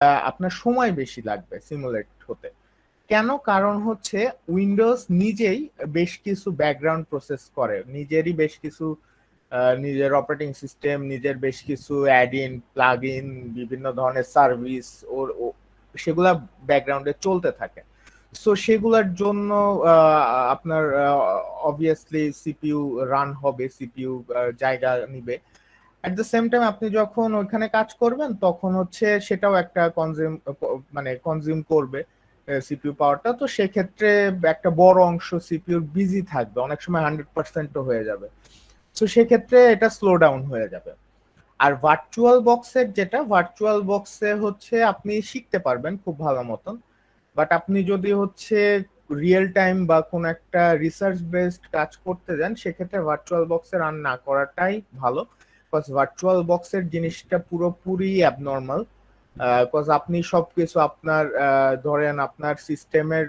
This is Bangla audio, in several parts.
আপনার সময় বেশি লাগবে সিমুলেট হতে। কেন? কারণ হচ্ছে উইন্ডোজ নিজেই বেশ কিছু ব্যাকগ্রাউন্ড প্রসেস করে, নিজেরই বেশ কিছু নিজের অপারেটিং সিস্টেম, নিজের বেশ কিছু অ্যাড ইন, প্লাগ ইন, বিভিন্ন ধরনের সার্ভিস সেগুলা ব্যাকগ্রাউন্ডে চলতে থাকে। সো সেগুলোর জন্য আপনার অবভিয়াসলি সিপিইউ রান হবে, সিপিইউ জায়গা নিবে। এট দ্য সেম টাইম আপনি যখন ওইখানে কাজ করবেন তখন হচ্ছে সেটাও একটা কনজিউম করবে সিপিইউ পাওয়ারটা। তো সেক্ষেত্রে একটা বড় অংশ সিপিইউর বিজি থাকবে, অনেক সময় 100%ও হয়ে যাবে। তো সেক্ষেত্রে এটা স্লো ডাউন হয়ে যাবে। আর ভার্চুয়াল বক্সে হচ্ছে আপনি শিখতে পারবেন খুব ভালো মতন, বাট আপনি যদি হচ্ছে রিয়েল টাইম বা কোন একটা রিসার্চ বেসড কাজ করতে যান সেক্ষেত্রে ভার্চুয়াল বক্সে রান না করাটাই ভালো। বিকজ ভার্চুয়াল বক্সের জিনিসটা পুরোপুরি অ্যাবনর্মাল। বিকজ আপনি সবকিছু আপনার ধরেন আপনার সিস্টেমের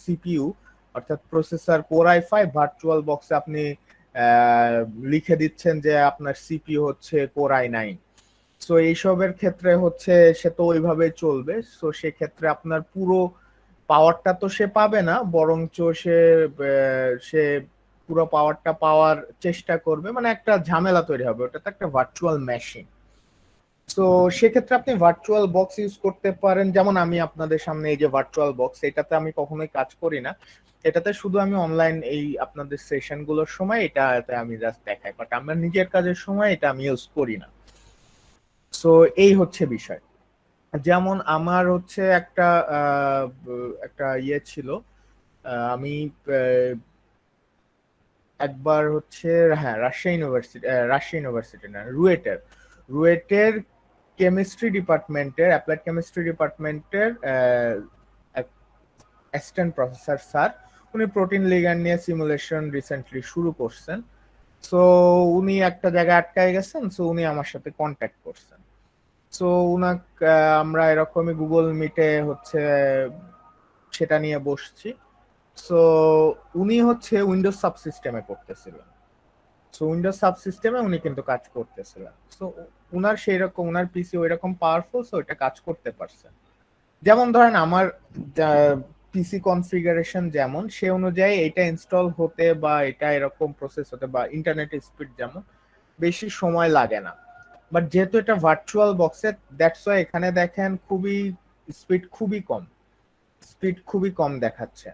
সিপিইউ অর্থাৎ প্রসেসর কোর i5, ভার্চুয়াল বক্সে আপনি লিখে দিচ্ছেন যে আপনার সিপিইউ হচ্ছে কোর i9। সো এইসবের ক্ষেত্রে হচ্ছে সে তো ওইভাবে চলবে। সো সেক্ষেত্রে আপনার পুরো পাওয়ারটা তো সে পাবে না, বরঞ্চ সে পুরো পাওয়ারটা পাওয়ার চেষ্টা করবে, মানে একটা ঝামেলা তৈরি হবে, ওটা তো একটা ভার্চুয়াল মেশিন। তো সেক্ষেত্রে আপনি ভার্চুয়াল বক্স ইউজ করতে পারেন, যেমন আমি আপনাদের সামনে এই যে ভার্চুয়াল বক্স, এটাতে আমি কখনোই কাজ করি না। এটাতে শুধু আমি অনলাইন এই আপনাদের সেশন গুলোর সময় এটাতে আমি জাস্ট দেখাই, বাট আমার নিজের কাজের সময় এটা আমি ইউজ করি না। সো এই হচ্ছে বিষয়। যেমন আমার হচ্ছে একটা ইয়ে ছিল, আমি একবার হচ্ছে, হ্যাঁ, রাজশাহী ইউনিভার্সিটি না, রুয়েটের কেমিস্ট্রি ডিপার্টমেন্টের, অ্যাপ্লাইড কেমিস্ট্রি ডিপার্টমেন্টের অ্যাসিস্ট্যান্ট প্রফেসর স্যার, উনি প্রোটিন লিগ্যান্ড নিয়ে সিমুলেশন রিসেন্টলি শুরু করছেন। সো উনি একটা জায়গায় আটকায় গেছেন, সো উনি আমার সাথে কন্ট্যাক্ট করছেন। সো উনাকে আমরা এরকমই গুগল মিটে হচ্ছে সেটা নিয়ে বসছি। সো উনি হচ্ছে উইন্ডোজ সাবসিস্টেমে করতেছিলেন। সো উইন্ডোজ সাবসিস্টেমে উনি কিন্তু কাজ করতেছিলেন। সো উনার সেই রকম, উনার পিসি ওই রকম পাওয়ারফুল, সো এটা কাজ করতে পারছে। যেমন ধরেন আমার পিসি কনফিগারেশন যেমন, সে অনুযায়ী এটা ইনস্টল হতে বা এটা এরকম প্রসেস হতে বা ইন্টারনেট স্পিড যেমন বেশি সময় লাগে না। বাট যেহেতু এটা ভার্চুয়াল বক্সে, দ্যাটস ওয়াই এখানে দেখেন স্পিড খুবই কম, স্পিড খুবই কম দেখাচ্ছে,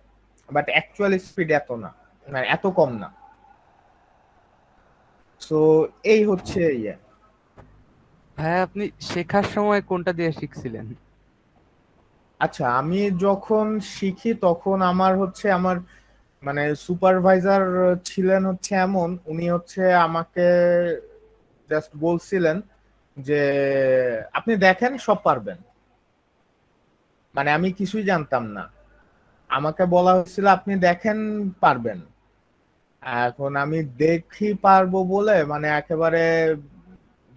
বাট অ্যাকচুয়াল স্পিড এত না, মানে এত কম না। সো এই হচ্ছে ইয়ে। ভাই আপনি শেখার সময় কোনটা দিয়ে শিখছিলেন? আচ্ছা, আমি যখন শিখি তখন আমার মানে সুপারভাইজার ছিলেন হচ্ছে এমন, উনি হচ্ছে আমাকে জাস্ট বলছিলেন যে আপনি দেখেন সব পারবেন। মানে আমি কিছুই জানতাম না, আমাকে বলা হয়েছিল আপনি দেখেন পারবেন। এখন আমি দেখি পারবো বলে মানে একেবারে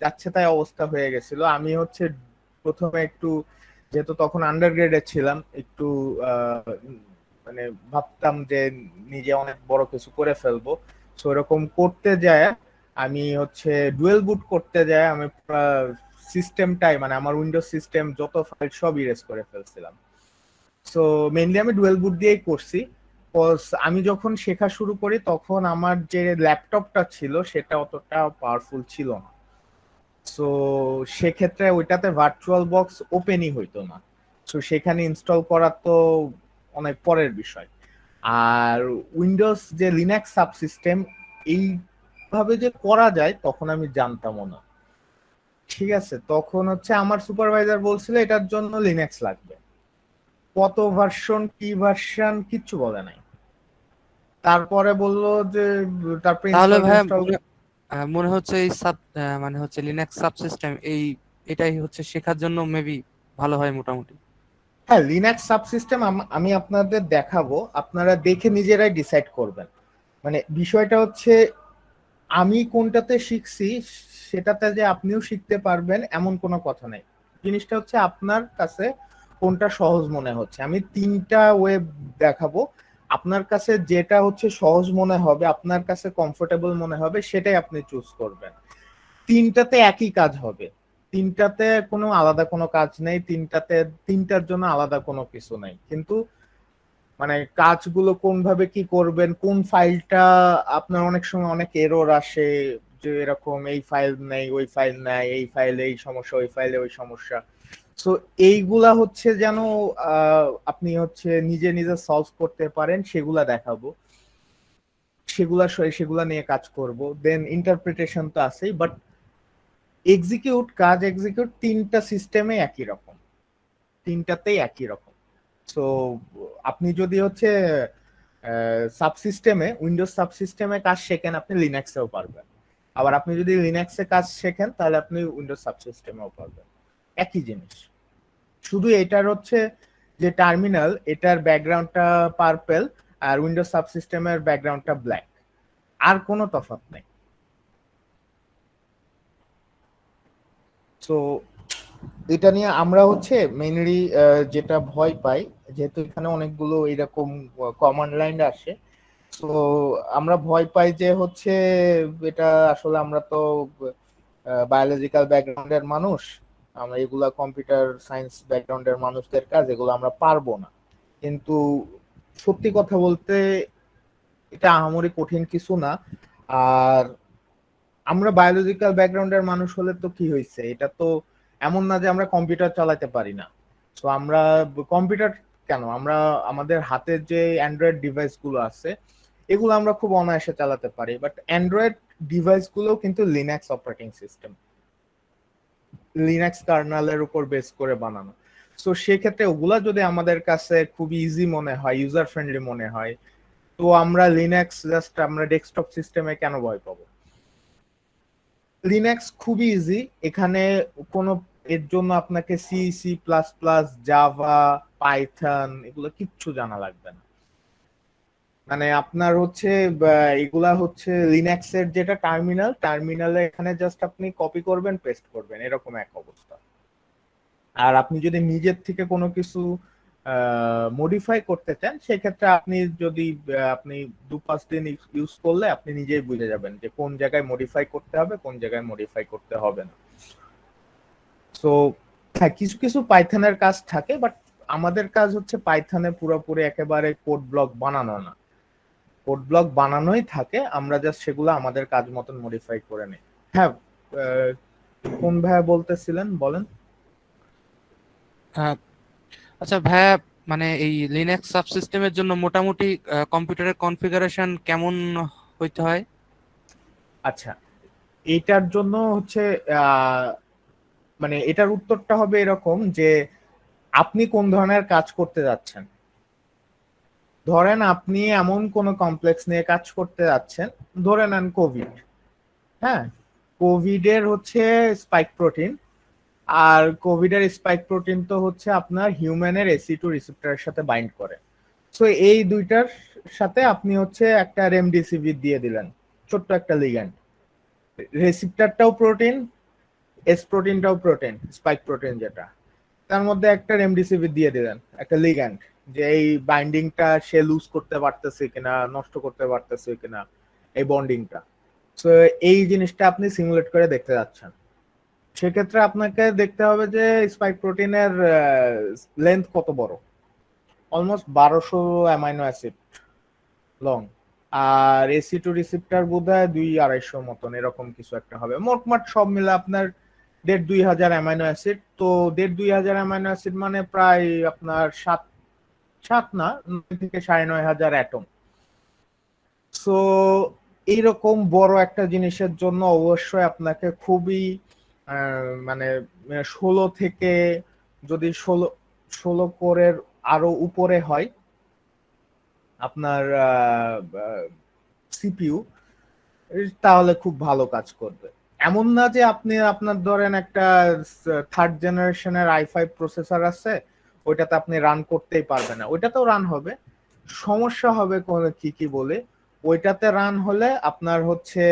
যাচ্ছে তাই অবস্থা হয়ে গেছিল। আমি হচ্ছে প্রথমে একটু, যেহেতু তখন আন্ডার গ্রেডে ছিলাম, একটু মানে ভাবতাম যে নিজে অনেক বড় কিছু করে ফেলবো। সো এরকম করতে যায় আমি হচ্ছে ডুয়েল বুট করতে যায় আমি সিস্টেমটাই, মানে আমার উইন্ডোজ সিস্টেম যত ফাইল সব ইরেজ করে ফেলছিলাম। সো মেইনলি আমি ডুয়েল বুট দিয়েই করছি। আমি যখন শেখা শুরু করি তখন আমার যে ল্যাপটপটা ছিল সেটা অতটা পাওয়ারফুল ছিল না। সো সেক্ষেত্রে ওইটাতে ভার্চুয়াল বক্স ওপেনই হইতো না। সো সেখানে ইনস্টল করা তো অনেক পরের বিষয়। আর উইন্ডোজ যে লিনাক্স সাবসিস্টেম এইভাবে যে করা যায় তখন আমি জানতামও না। ঠিক আছে, তখন হচ্ছে আমার সুপারভাইজার বলছিল এটার জন্য লিনাক্স লাগবে, কত ভার্সন কি ভার্সন কিচ্ছু বলে নাই। তারপরে বললো যে তারপরে তাহলে ইনস্টল ভাই টিনস্টল। মনে হচ্ছে এই মানে হচ্ছে লিনাক্স সাবসিস্টেম এটাই হচ্ছে শেখার জন্য মেবি ভালো হয় মোটামুটি। হ্যাঁ, লিনাক্স সাবসিস্টেম আমি আপনাদের দেখাবো, আপনারা দেখে নিজেরাই ডিসাইড করবেন। মানে বিষয়টা হচ্ছে আমি কোনটাতে শিখছি সেটাতে যে আপনিও শিখতে পারবেন এমন কোনো কথা নাই। জিনিসটা হচ্ছে আপনার কাছে কোনটা সহজ মনে হচ্ছে। আমি 3টা ওয়েব দেখাবো, আপনার কাছে যেটা হচ্ছে সহজ মনে হবে, আপনার কাছে কমফোর্টেবল মনে হবে, সেটাই আপনি চুজ করবেন। 3টাতে একই কাজ হবে। তিনটাতে কোনো আলাদা কোনো কাজ নেই, তিনটার জন্য আলাদা কোনো কিছু নেই, কিন্তু মানে কাজগুলো কোন ভাবে কি করবেন, কোন ফাইলটা আপনার অনেক সময় অনেক এরর আসে, যে এরকম এই ফাইল নেই, ওই ফাইল নাই, এই ফাইলে এই সমস্যা, ওই ফাইলে ওই সমস্যা। সো এইগুলা হচ্ছে যেন আপনি হচ্ছে নিজে নিজে সলভ করতে পারেন, সেগুলা দেখাবো, সেগুলা নিয়ে কাজ করব। দেন ইন্টারপ্রিটেশন তো আছেই, বাট এক্সিকিউট তিনটা সিস্টেমে একই রকম, তিনটাতেই একই রকম। সো আপনি যদি হচ্ছে সাবসিস্টেমে, উইন্ডোজ সাবসিস্টেমে কাজ শেখেন, আপনি লিনাক্সেও পারবেন। আবার আপনি যদি লিনাক্সে কাজ শেখেন, তাহলে আপনি উইন্ডোজ সাবসিস্টেমেও পারবেন, একই জিনিস। শুধু এটার হচ্ছে যে টার্মিনাল, এটার ব্যাকগ্রাউন্ডটা পার্পেল, আর উইন্ডোজ সাবসিস্টেমের ব্যাকগ্রাউন্ডটা ব্ল্যাক, আর কোনো তফাৎ নেই। তো এটা নিয়ে আমরা হচ্ছে মেইনলি যেটা ভয় পাই, যেহেতু এখানে অনেকগুলো এরকম কমান্ড লাইন আসে, তো আমরা ভয় পাই যে হচ্ছে এটা আসলে আমরা তো বায়োলজিক্যাল ব্যাকগ্রাউন্ডের মানুষ, আমরা এগুলা কম্পিউটার সায়েন্স ব্যাকগ্রাউন্ডের মানুষদের কাজ, এগুলো আমরা পারবো না। কিন্তু সত্যি কথা বলতে এটা আহামরি কঠিন কিছু না। আর আমরা বায়োলজিক্যাল ব্যাকগ্রাউন্ডের মানুষ হলে তো কি হয়েছে, এটা তো এমন না যে আমরা কম্পিউটার চালাতে পারি না। তো আমরা কম্পিউটার কেন, আমরা আমাদের হাতের যে অ্যান্ড্রয়েড ডিভাইস গুলো আছে, এগুলো আমরা খুব অনায়াসে চালাতে পারি। বাট অ্যান্ড্রয়েড ডিভাইস গুলো কিন্তু লিনাক্স অপারেটিং সিস্টেম, লিনাক্স কার্নেলের উপর বেস করে বানানো। তো সেক্ষেত্রে ওগুলা যদি আমাদের কাছে খুব ইজি মনে হয়, ইউজার ফ্রেন্ডলি মনে হয়, তো আমরা লিনাক্স জাস্ট আমরা ডেস্কটপ সিস্টেমে কেন ভয় পাবো? লিনাক্স খুবই ইজি, এখানে কোনো এর জন্য আপনাকে C, C plus plus, Java, Python এগুলো কিচ্ছু জানা লাগবে না। মানে আপনার হচ্ছে এগুলা হচ্ছে লিনাক্স এর যেটা টার্মিনালে এখানে জাস্ট আপনি কপি করবেন, পেস্ট করবেন, এরকম এক অবস্থা। আর আপনি যদি নিজের থেকে কোনো কিছু মডিফাই করতে চান, সেক্ষেত্রে আপনি যদি আপনি 2-5 দিন ইউজ করলে আপনি নিজেই বুঝে যাবেন যে কোন জায়গায় মডিফাই করতে হবে, কোন জায়গায় মডিফাই করতে হবে না। সো হ্যাঁ, কিছু কিছু পাইথনের কাজ থাকে, বাট আমাদের কাজ হচ্ছে পাইথনে পুরোপুরি একেবারে কোড ব্লক বানানো না, কোড ব্লক বানানোই থাকে, আমরা জাস্ট সেগুলো আমাদের কাজ মতন মডিফাই করে নিই। হ্যাঁ, আহ, কোন ভাইয়া বলতেছিলেন বলেন। হ্যাঁ, আচ্ছা ভাইয়া, মানে এই লিনাক্স সাবসিস্টেমের জন্য মোটামুটি কম্পিউটারের কনফিগারেশন কেমন হইতে হয়? আচ্ছা, এইটার জন্য হচ্ছে আহ, মানে এটার উত্তরটা হবে এরকম যে আপনি কোন ধরনের কাজ করতে যাচ্ছেন। ধরেন আপনি এমন কোন কমপ্লেক্স নিয়ে কাজ করতে যাচ্ছেন, ধরে নেন কোভিড। হ্যাঁ, কোভিড এর হচ্ছে স্পাইক প্রোটিন, আর কোভিড এর স্পাইক প্রোটিন তো হচ্ছে আপনার হিউম্যানের এসি2 রিসেপ্টরের সাথে বাইন্ড করে। সো এই দুইটার সাথে আপনি হচ্ছে একটা রেমডিসিভির দিয়ে দিলেন, ছোট্ট একটা লিগ্যান্ড। রেসিপ্টরটাও প্রোটিন, এস প্রোটিনটাও প্রোটিন, স্পাইক প্রোটিন যেটা, তার মধ্যে একটা রেমডিসিভির দিয়ে দিলেন, একটা লিগ্যান্ড, যে এই বাইন্ডিংটা সে লুজ করতে পারতেছে কিনা, নষ্ট করতে পারতেছে কিনা, এই বন্ডিংটা। তো এই জিনিসটা আপনি সিমুলেট করে দেখতে যাচ্ছেন। সেক্ষেত্রে আপনাকে দেখতে হবে যে স্পাইক প্রোটিনের লেন্থ কত বড়, অলমোস্ট 1200 অ্যামাইনো অ্যাসিড লং, আর এসি2 রিসিপ্টার বোধহয় 200-250 মতন এরকম কিছু একটা হবে। মোটমাট সব মিলে আপনার 1500-2000 অ্যামাইনো অ্যাসিড। তো 1500-2000 অ্যামাইনো অ্যাসিড মানে প্রায় আপনার 7 7 না, 9 থেকে 9,500 অ্যাটম। সো এইরকম বড় একটা জিনিসের জন্য অবশ্যই আপনাকে খুবই মানে 16 থেকে, যদি 16 কোরের আরো উপরে হয় আপনার সিপিইউ, তাহলে খুব ভালো কাজ করবে। এমন না যে আপনি আপনার ধরেন একটা 3rd জেনারেশনের i5 প্রসেসর আছে, ওইটাতে আপনি রান করতেই পারবেন না। ওইটাতেও রান হবে, সমস্যা হবে কোন কি কি বলে, ওইটাতে রান হলে আপনার হচ্ছে